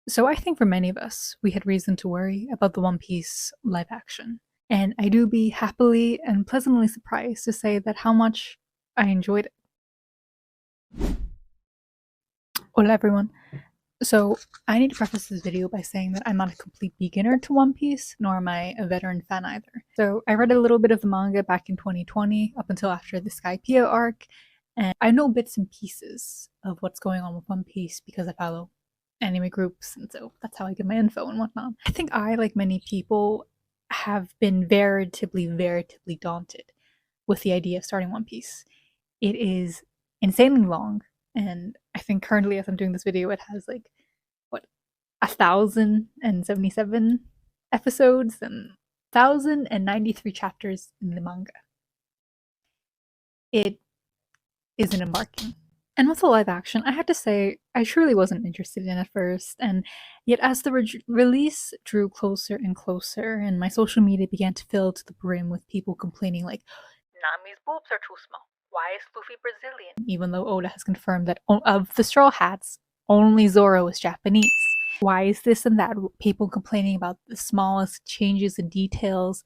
So I think for many of us, we had reason to worry about the One Piece live action. And I do be happily and pleasantly surprised to say that how much I enjoyed it. Hola everyone. So I need to preface this video by saying that I'm not a complete beginner to One Piece, nor am I a veteran fan either. So I read a little bit of the manga back in 2020, up until after the Skypiea arc, and I know bits and pieces of what's going on with One Piece because I follow anime groups, and so that's how I get my info and whatnot. I think I, like many people, have been veritably daunted with the idea of starting One Piece. It is insanely long, and I think currently, as I'm doing this video, it has like what 1,077 episodes and 1,093 chapters in the manga. It is an embarking. And with the live action, I had to say, I truly wasn't interested in at first, and yet as the release drew closer and closer, and my social media began to fill to the brim with people complaining like, Nami's boobs are too small. Why is Luffy Brazilian? Even though Oda has confirmed that of the Straw Hats, only Zoro is Japanese. Why is this and that? People complaining about the smallest changes in details.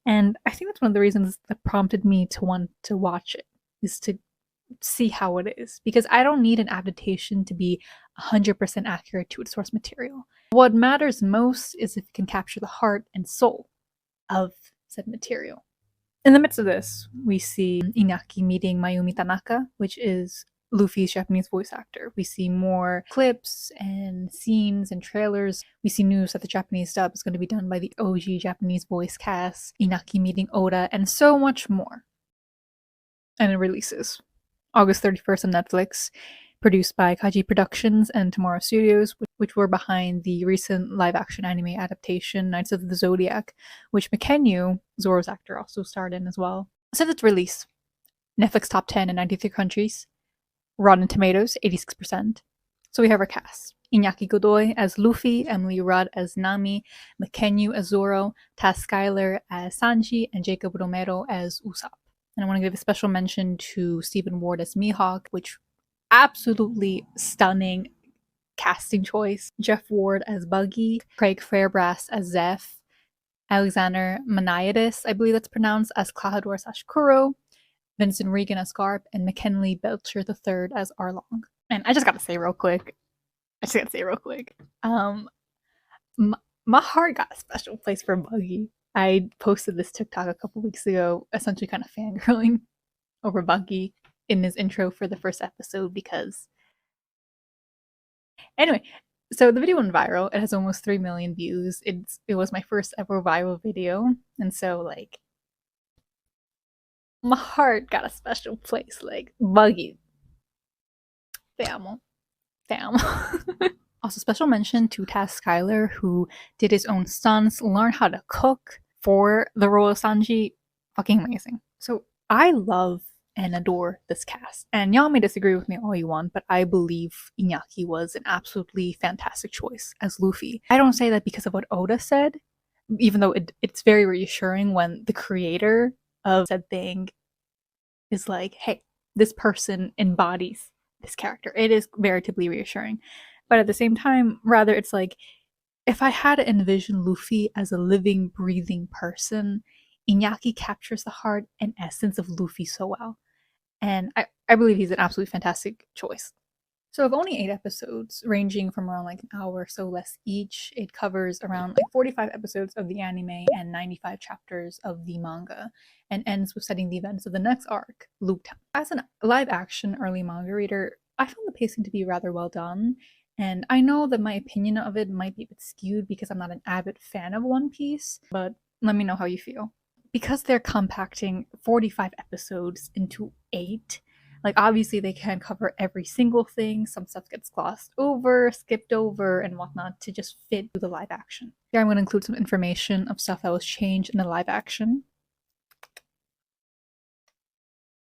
And I think that's one of the reasons that prompted me to want to watch it, is to see how it is. Because I don't need an adaptation to be 100% accurate to its source material. What matters most is if it can capture the heart and soul of said material. In the midst of this, we see Iñaki meeting Mayumi Tanaka, which is Luffy's Japanese voice actor. We see more clips and scenes and trailers. We see news that the Japanese dub is going to be done by the OG Japanese voice cast, Iñaki meeting Oda, and so much more. And it releases August 31st on Netflix, produced by Kaji Productions and Tomorrow Studios, which were behind the recent live-action anime adaptation Knights of the Zodiac, which Mikenyu, Zoro's actor, also starred in as well. Since its release, Netflix top 10 in 93 countries, Rotten Tomatoes 86%. So we have our cast. Iñaki Godoy as Luffy, Emily Rudd as Nami, Mikenyu as Zoro, Taz Skylar as Sanji, and Jacob Romero as Usopp. And I want to give a special mention to Stephen Ward as Mihawk, which absolutely stunning casting choice. Jeff Ward as Buggy, Craig Fairbrass as Zeph, Alexander Maniatis, I believe that's pronounced, as Klahadore/Kuro, Vincent Regan as Garp, and McKinley Belcher III as Arlong. And I just gotta say real quick, my heart got a special place for Buggy. I posted this TikTok a couple weeks ago, essentially kind of fangirling over Buggy in his intro for the first episode because... Anyway, so the video went viral. It has almost 3 million views. It was my first ever viral video, and so like my heart got a special place. Like Buggy, te amo. Also, special mention to Taz Skylar, who did his own stunts, learned how to cook for the role of Sanji. Fucking amazing. So I love and adore this cast. And y'all may disagree with me all you want, but I believe Iñaki was an absolutely fantastic choice as Luffy. I don't say that because of what Oda said, even though it's very reassuring when the creator of said thing is like, hey, this person embodies this character. It is veritably reassuring. But at the same time, rather, it's like, if I had to envision Luffy as a living, breathing person, Iñaki captures the heart and essence of Luffy so well. And I believe he's an absolutely fantastic choice. So of only 8 episodes, ranging from around like an hour or so less each, it covers around like 45 episodes of the anime and 95 chapters of the manga, and ends with setting the events of the next arc, Loop Town. As a live-action early manga reader, I found the pacing to be rather well done, and I know that my opinion of it might be a bit skewed because I'm not an avid fan of One Piece, but let me know how you feel. Because they're compacting 45 episodes into 8, like obviously they can't cover every single thing. Some stuff gets glossed over, skipped over, and whatnot to just fit the live action. Here I'm going to include some information of stuff that was changed in the live action.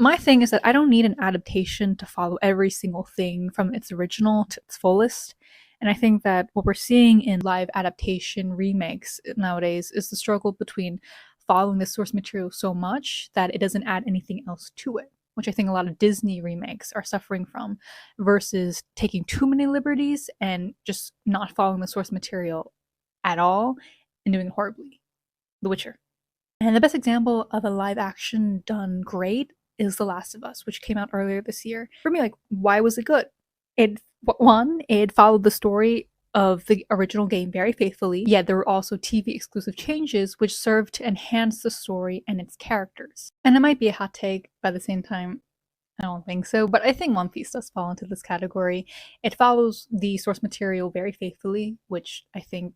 My thing is that I don't need an adaptation to follow every single thing from its original to its fullest. And I think that what we're seeing in live adaptation remakes nowadays is the struggle between following the source material so much that it doesn't add anything else to it. which I think a lot of Disney remakes are suffering from, versus taking too many liberties and just not following the source material at all and doing it horribly. The Witcher. And the best example of a live action done great is The Last of Us, which came out earlier this year. For me, like, why was it good? It followed the story of the original game very faithfully, yet there were also TV exclusive changes which served to enhance the story and its characters. And it might be a hot take, but at the same time, I don't think so, but I think One Piece does fall into this category. It follows the source material very faithfully, which I think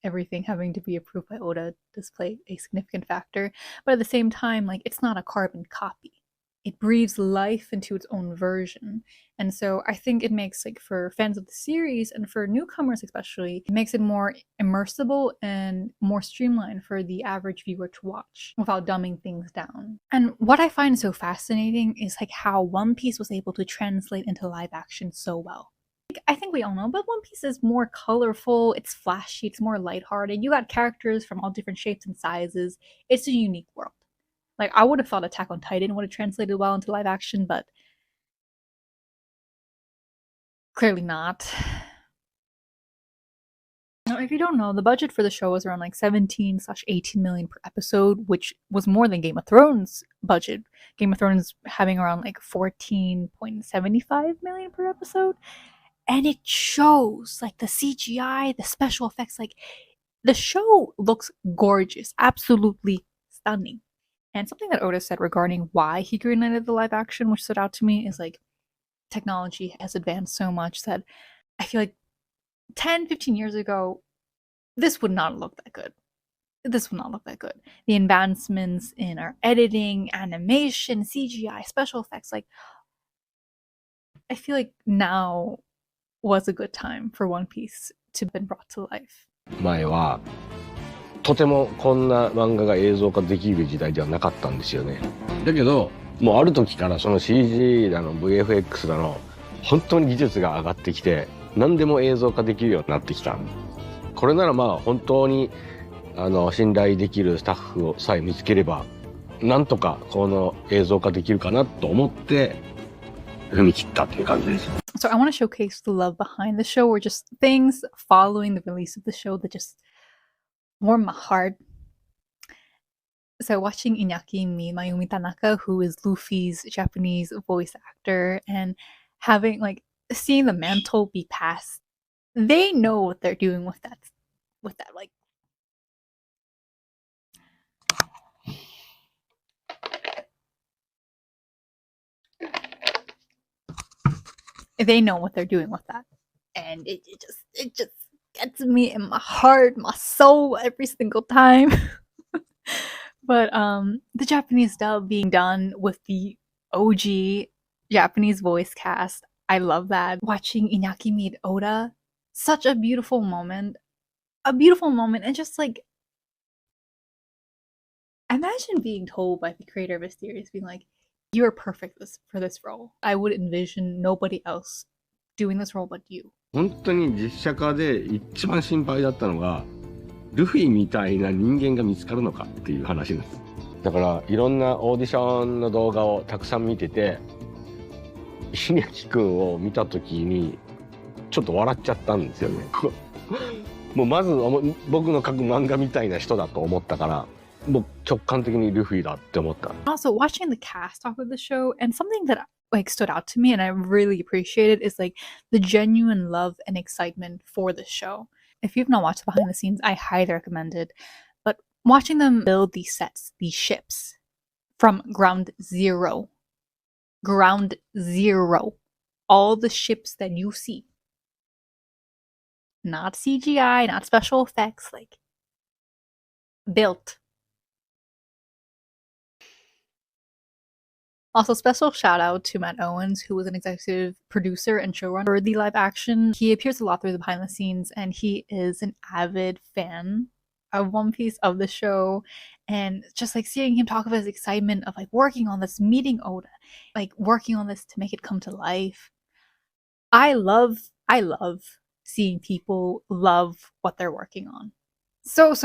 everything having to be approved by Oda does play a significant factor. But at the same time, like, it's not a carbon copy. It breathes life into its own version. And so I think it makes, like, for fans of the series and for newcomers especially, it makes it more immersible and more streamlined for the average viewer to watch without dumbing things down. And what I find so fascinating is like how One Piece was able to translate into live action so well. Like, I think we all know, but One Piece is more colorful, it's flashy, it's more lighthearted. You got characters from all different shapes and sizes. It's a unique world. Like, I would have thought Attack on Titan would have translated well into live action, but clearly not. Now, if you don't know, the budget for the show was around like 17/18 million per episode, which was more than Game of Thrones budget. Game of Thrones having around like 14.75 million per episode. And it shows, like, the CGI, the special effects, like, the show looks gorgeous, absolutely stunning. And something that Oda said regarding why he greenlighted the live action, which stood out to me, is like technology has advanced so much that I feel like 10-15 years ago, this would not look that good. This would not look that good. The advancements in our editing, animation, CGI, special effects, like, I feel like now was a good time for One Piece to have been brought to life. 前はとてもこんな漫画が映像化できる時代ではなかったんですよね。だけどもうある時からその CG だの VFX だの本当に技術が上がってきて何でも映像化できるようになってきた。これならまあ本当に信頼できるスタッフをさえ見つければなんとかこの映像化できるかなと思って踏み切ったっていう感じです。So I want to showcase the love behind the show, or just things following the release of the show that just warm my heart. So watching Iñaki meet Mayumi Tanaka, who is Luffy's Japanese voice actor, and having, like, seeing the mantle be passed, they know what they're doing with that, like, they know what they're doing with that. And it just gets me in my heart, my soul every single time. But the Japanese dub being done with the OG Japanese voice cast, I love that. Watching Iñaki meet Oda, such a beautiful moment. And just like, imagine being told by the creator of a series, being like, you're perfect for this role. I would envision nobody else doing this role but you. 本当に実写化で一番心配だったのがルフィみたいな人間が見つかるのかっていう話です。だからいろんなオーディションの動画をたくさん見ててひねきくんを見た時にちょっと笑っちゃったんですよね。もうまず僕の描く漫画みたいな人だと思ったからもう直感的にルフィだって思った。Also, watching the cast talk of the show, and something that like stood out to me and I really appreciated is like the genuine love and excitement for the show. If you've not watched the behind the scenes, I highly recommend it. But watching them build these sets, these ships from ground zero, all the ships that you see, not CGI, not special effects, like built. Also, special shout out to Matt Owens, who was an executive producer and showrunner for the live action. He appears a lot through the behind the scenes, and he is an avid fan of One Piece, of the show, and just like seeing him talk of his excitement of like working on this, meeting Oda, like working on this to make it come to life. I love seeing people love what they're working on. So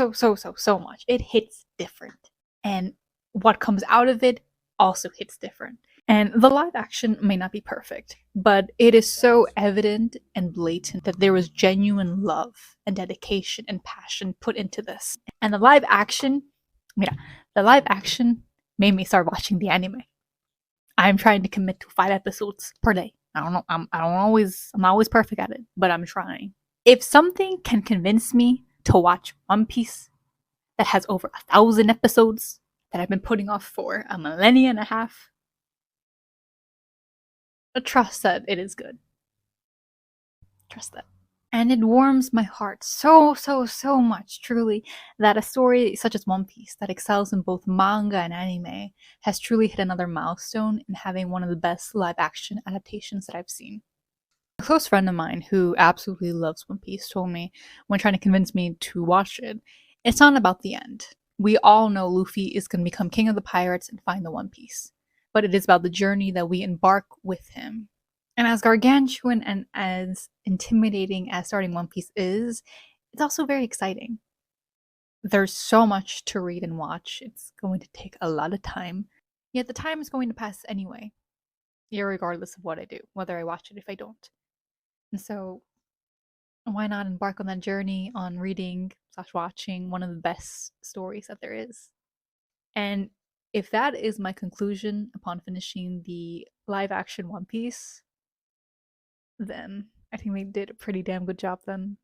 much. It hits different. And what comes out of it also hits different. And the live action may not be perfect, but it is so evident and blatant that there was genuine love and dedication and passion put into this. And the live action made me start watching the anime. I'm trying to commit to 5 episodes per day. I don't know. I'm not always perfect at it, but I'm trying. If something can convince me to watch One Piece that has over 1,000 episodes that I've been putting off for a millennia and a half, trust that it is good. Trust that. And it warms my heart so, so, so much, truly, that a story such as One Piece that excels in both manga and anime has truly hit another milestone in having one of the best live action adaptations that I've seen. A close friend of mine who absolutely loves One Piece told me, when trying to convince me to watch it, it's not about the end. We all know Luffy is going to become king of the pirates and find the One Piece, but it is about the journey that we embark with him. And as gargantuan and as intimidating as starting One Piece is, it's also very exciting. There's so much to read and watch. It's going to take a lot of time. Yet the time is going to pass anyway, irregardless of what I do, whether I watch it if I don't. And so, why not embark on that journey on reading slash watching one of the best stories that there is? And if that is my conclusion upon finishing the live action One Piece, then I think they did a pretty damn good job then.